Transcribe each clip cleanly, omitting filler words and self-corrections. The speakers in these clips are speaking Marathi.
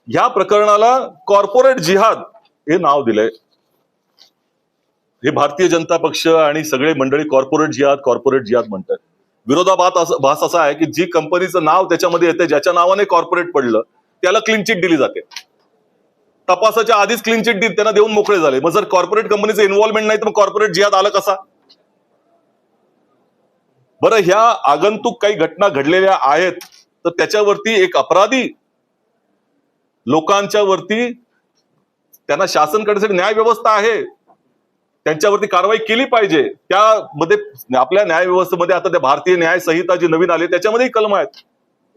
ह्या प्रकरणाला कॉर्पोरेट जिहाद हे नाव दिलंय. हे भारतीय जनता पक्ष आणि सगळे मंडळी कॉर्पोरेट जिहाद म्हणतात. विरोधाभास असा आहे की जी कंपनीचं नाव त्याच्यामध्ये येते, ज्याच्या नावाने कॉर्पोरेट पडलं, त्याला क्लीन चिट दिली जाते. तपासाच्या आधीच क्लीन चिट त्यांना देऊन मोकळे झाले. मग जर कॉर्पोरेट कंपनीचं इन्व्हॉल्वमेंट नाही तर मग कॉर्पोरेट जिहाद आलं कसा? बरं, ह्या आगंतुक काही घटना घडलेल्या आहेत तर त्याच्यावरती एक अपराधी लोकांच्या वरती त्यांना शासन करण्यासाठी न्याय व्यवस्था आहे, त्यांच्यावरती कारवाई केली पाहिजे. त्यामध्ये आपल्या न्याय व्यवस्थेमध्ये आता त्या भारतीय न्याय संहिता जी नवीन आली त्याच्यामध्येही कलम आहेत.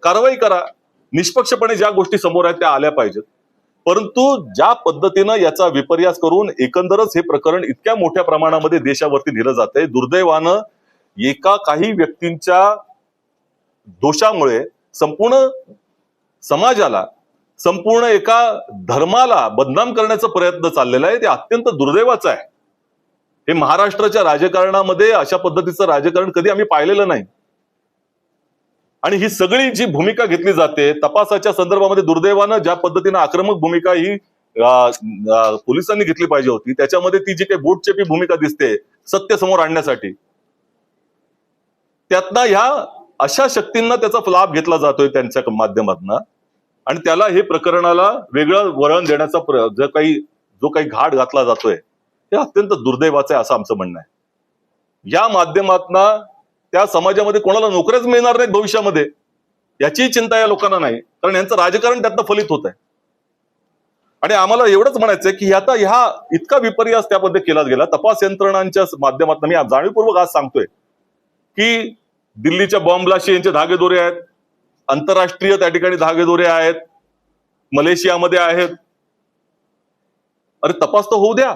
कारवाई करा. निष्पक्षपणे ज्या गोष्टी समोर आहेत त्या आल्या पाहिजेत. परंतु ज्या पद्धतीनं याचा विपर्यास करून एकंदरच हे प्रकरण इतक्या मोठ्या प्रमाणामध्ये देशावरती नेलं जातंय, दुर्दैवानं एका काही व्यक्तींच्या दोषामुळे संपूर्ण समाजाला, संपूर्ण एका धर्माला बदनाम करण्याचा प्रयत्न चाललेला आहे. ते अत्यंत दुर्दैवाचं आहे. हे महाराष्ट्राच्या राजकारणामध्ये अशा पद्धतीचं राजकारण कधी आम्ही पाहिलेलं नाही. आणि ही सगळी जी भूमिका घेतली जाते तपासाच्या संदर्भामध्ये, दुर्दैवानं ज्या पद्धतीनं आक्रमक भूमिका ही पोलिसांनी घेतली पाहिजे होती, त्याच्यामध्ये ती जी काही बोटचेपी भूमिका दिसते सत्य समोर आणण्यासाठी, त्यातनं ह्या अशा शक्तींना त्याचा लाभ घेतला जातोय त्यांच्या माध्यमातून. आणि त्याला हे प्रकरणाला वेगळं वळण देण्याचा जो काही घाट घातला जातोय हे अत्यंत दुर्दैवाचं आहे असं आमचं म्हणणं आहे. या माध्यमातून त्या समाजामध्ये कोणाला नोकऱ्याच मिळणार नाहीत भविष्यामध्ये याची चिंता या लोकांना नाही, कारण यांचं राजकारण त्यातनं फलित होत आहे. आणि आम्हाला एवढंच म्हणायचंय की आता ह्या इतका विपर्यास त्यामध्ये केला गेला तपास यंत्रणांच्या माध्यमातून. मी जाणीवपूर्वक आज सांगतोय की दिल्लीच्या बॉम्ब ब्लास्टचे यांचे धागेदोरे आहेत, आंतरराष्ट्रीय त्या ठिकाणी धागेदोरे आहेत, मलेशियामध्ये आहेत. अरे तपास तर होऊ द्या.